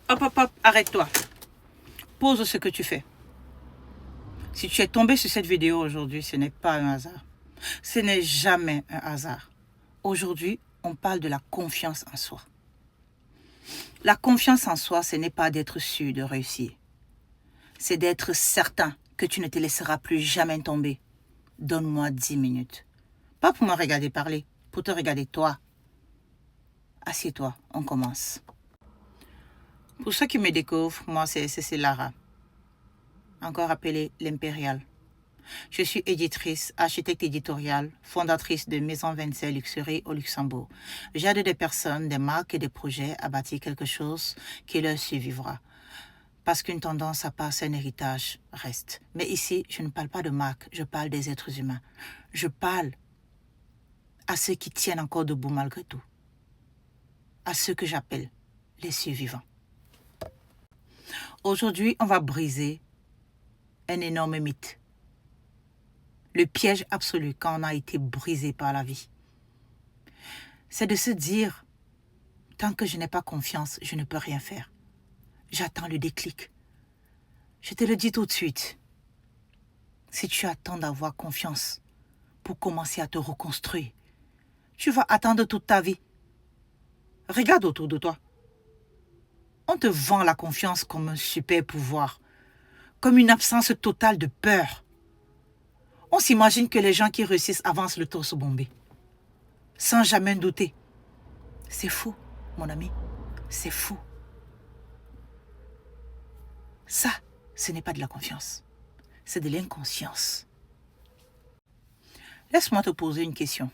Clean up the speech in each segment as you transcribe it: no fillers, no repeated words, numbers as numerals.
Hop, hop, hop, arrête-toi. Pose ce que tu fais. Si tu es tombé sur cette vidéo aujourd'hui, ce n'est pas un hasard. Ce n'est jamais un hasard. Aujourd'hui, on parle de la confiance en soi. La confiance en soi, ce n'est pas d'être sûr de réussir. C'est d'être certain que tu ne te laisseras plus jamais tomber. Donne-moi 10 minutes. Pas pour me regarder parler, pour te regarder toi. Assieds-toi, on commence. Pour ceux qui me découvrent, moi c'est Lara, encore appelée l'Impériale. Je suis éditrice, architecte éditoriale, fondatrice de Maison 27 Luxury au Luxembourg. J'aide des personnes, des marques et des projets à bâtir quelque chose qui leur survivra. Parce qu'une tendance à passer un héritage reste. Mais ici, je ne parle pas de marque, je parle des êtres humains. Je parle à ceux qui tiennent encore debout malgré tout. À ceux que j'appelle les survivants. Aujourd'hui, on va briser un énorme mythe. Le piège absolu quand on a été brisé par la vie. C'est de se dire, tant que je n'ai pas confiance, je ne peux rien faire. J'attends le déclic. Je te le dis tout de suite. Si tu attends d'avoir confiance pour commencer à te reconstruire, tu vas attendre toute ta vie. Regarde autour de toi. On te vend la confiance comme un super pouvoir, comme une absence totale de peur. On s'imagine que les gens qui réussissent avancent le torse bombé, sans jamais douter. C'est fou, mon ami, c'est fou. Ça, ce n'est pas de la confiance, c'est de l'inconscience. Laisse-moi te poser une question.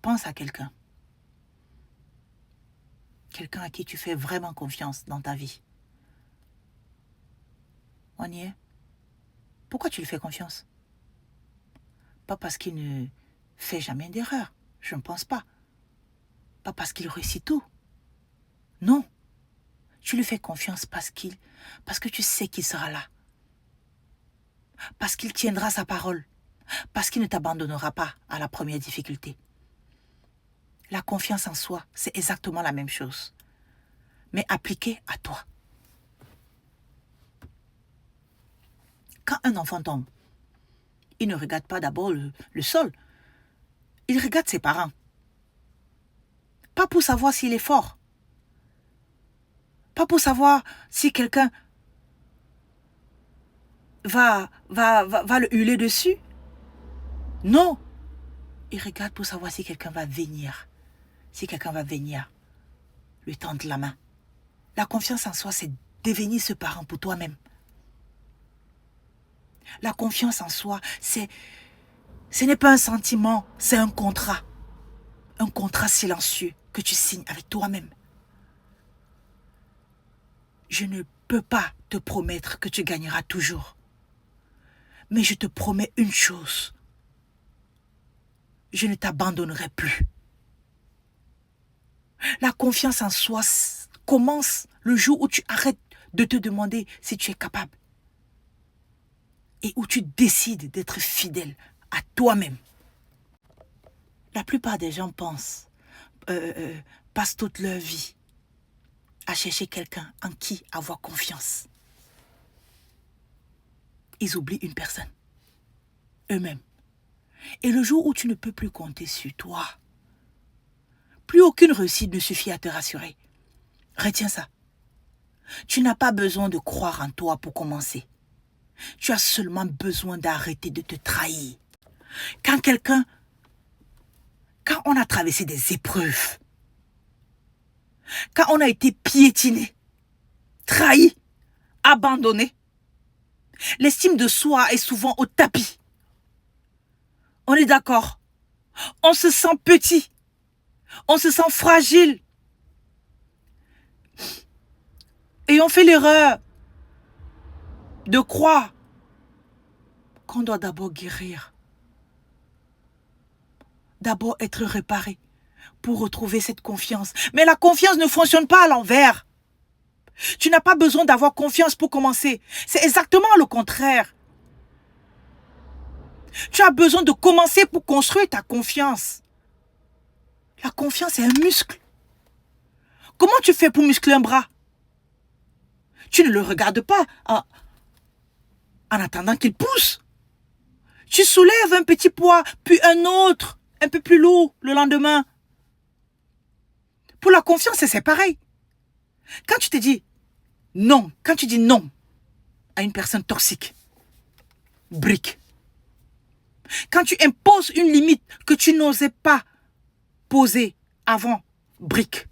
Pense à quelqu'un. Quelqu'un à qui tu fais vraiment confiance dans ta vie. On y est. Pourquoi tu lui fais confiance? Pas parce qu'il ne fait jamais d'erreur, je ne pense pas. Pas parce qu'il réussit tout. Non. Tu lui fais confiance parce que tu sais qu'il sera là. Parce qu'il tiendra sa parole. Parce qu'il ne t'abandonnera pas à la première difficulté. La confiance en soi, c'est exactement la même chose, mais appliquée à toi. Quand un enfant tombe, il ne regarde pas d'abord le sol. Il regarde ses parents. Pas pour savoir s'il est fort. Pas pour savoir si quelqu'un va le hurler dessus. Non. Il regarde pour savoir si quelqu'un va venir. Si quelqu'un va venir lui tendre la main. La confiance en soi, c'est devenir ce parent pour toi-même. La confiance en soi, ce n'est pas un sentiment, c'est un contrat. Un contrat silencieux que tu signes avec toi-même. Je ne peux pas te promettre que tu gagneras toujours. Mais je te promets une chose. Je ne t'abandonnerai plus. La confiance en soi commence le jour où tu arrêtes de te demander si tu es capable. Et où tu décides d'être fidèle à toi-même. La plupart des gens passent toute leur vie à chercher quelqu'un en qui avoir confiance. Ils oublient une personne, eux-mêmes. Et le jour où tu ne peux plus compter sur toi, plus aucune réussite ne suffit à te rassurer. Retiens ça. Tu n'as pas besoin de croire en toi pour commencer. Tu as seulement besoin d'arrêter de te trahir. Quand on a traversé des épreuves, quand on a été piétiné, trahi, abandonné, l'estime de soi est souvent au tapis. On est d'accord. On se sent petit. On se sent fragile. Et on fait l'erreur de croire qu'on doit d'abord guérir. D'abord être réparé pour retrouver cette confiance. Mais la confiance ne fonctionne pas à l'envers. Tu n'as pas besoin d'avoir confiance pour commencer. C'est exactement le contraire. Tu as besoin de commencer pour construire ta confiance. La confiance est un muscle. Comment tu fais pour muscler un bras? Tu ne le regardes pas en attendant qu'il pousse. Tu soulèves un petit poids, puis un autre, un peu plus lourd le lendemain. Pour la confiance, c'est pareil. Quand tu te dis non, quand tu dis non à une personne toxique, brique. Quand tu imposes une limite que tu n'osais pas poser avant, brique.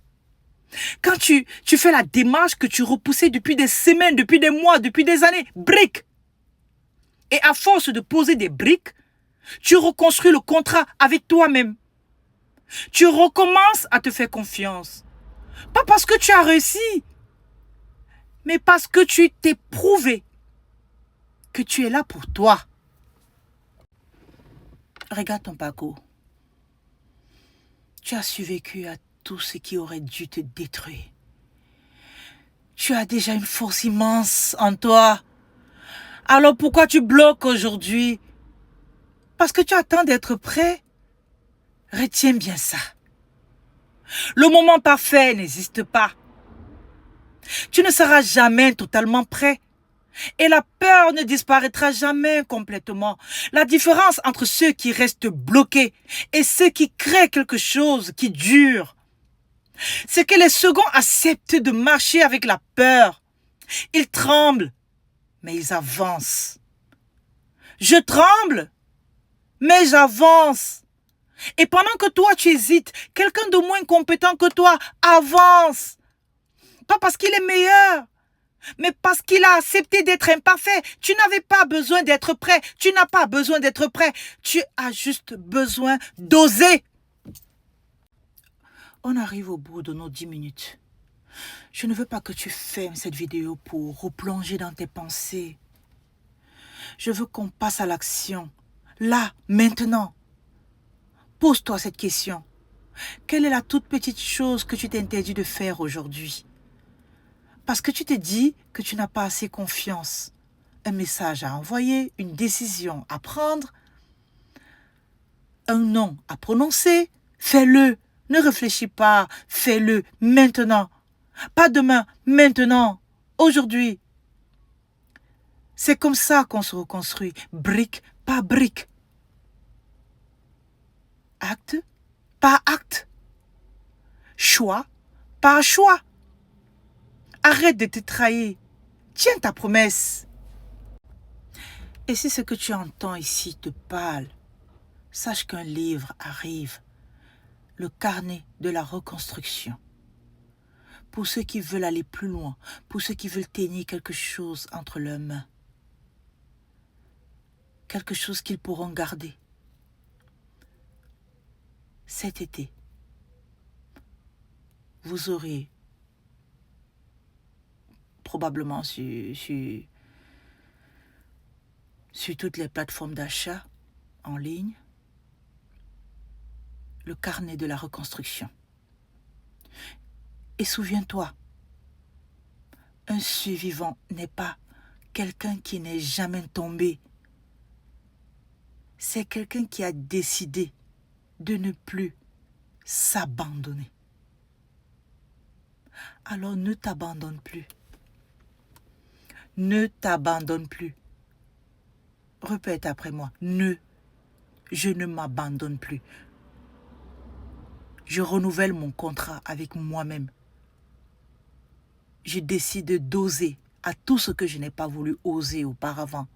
Quand tu fais la démarche que tu repoussais depuis des semaines, depuis des mois, depuis des années, brique. Et à force de poser des briques, tu reconstruis le contrat avec toi-même. Tu recommences à te faire confiance. Pas parce que tu as réussi, mais parce que tu t'es prouvé que tu es là pour toi. Regarde ton parcours. Tu as survécu à tout ce qui aurait dû te détruire. Tu as déjà une force immense en toi. Alors pourquoi tu bloques aujourd'hui? Parce que tu attends d'être prêt. Retiens bien ça. Le moment parfait n'existe pas. Tu ne seras jamais totalement prêt. Et la peur ne disparaîtra jamais complètement. La différence entre ceux qui restent bloqués et ceux qui créent quelque chose qui dure, c'est que les seconds acceptent de marcher avec la peur. Ils tremblent, mais ils avancent. Je tremble, mais j'avance. Et pendant que toi tu hésites, quelqu'un de moins compétent que toi avance. Pas parce qu'il est meilleur, mais parce qu'il a accepté d'être imparfait. Tu n'avais pas besoin d'être prêt. Tu n'as pas besoin d'être prêt. Tu as juste besoin d'oser. On arrive au bout de nos 10 minutes. Je ne veux pas que tu fermes cette vidéo pour replonger dans tes pensées. Je veux qu'on passe à l'action. Là, maintenant. Pose-toi cette question. Quelle est la toute petite chose que tu t'interdis de faire aujourd'hui? Parce que tu te dis que tu n'as pas assez confiance. Un message à envoyer, une décision à prendre, un nom à prononcer, fais-le. Ne réfléchis pas, fais-le maintenant. Pas demain, maintenant, aujourd'hui. C'est comme ça qu'on se reconstruit, brique par brique. Acte par acte. Choix par choix. Arrête de te trahir. Tiens ta promesse. Et si ce que tu entends ici te parle, sache qu'un livre arrive. Le carnet de la reconstruction. Pour ceux qui veulent aller plus loin, pour ceux qui veulent tenir quelque chose entre leurs mains. Quelque chose qu'ils pourront garder. Cet été, vous aurez probablement sur toutes les plateformes d'achat en ligne, le carnet de la reconstruction. Et souviens-toi, un survivant n'est pas quelqu'un qui n'est jamais tombé. C'est quelqu'un qui a décidé de ne plus s'abandonner. Alors ne t'abandonne plus. Ne t'abandonne plus. Répète après moi. Je ne m'abandonne plus. Je renouvelle mon contrat avec moi-même. Je décide d'oser à tout ce que je n'ai pas voulu oser auparavant.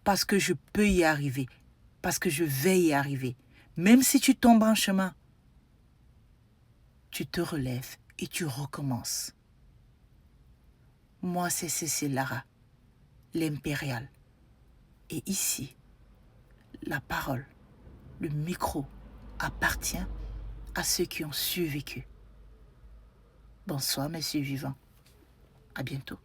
Parce que je peux y arriver. Parce que je vais y arriver. Même si tu tombes en chemin, tu te relèves et tu recommences. Moi, c'est Cécile Lara, l'impériale. Et ici, la parole, le micro appartient à ceux qui ont survécu. Bonsoir, mes survivants. À bientôt.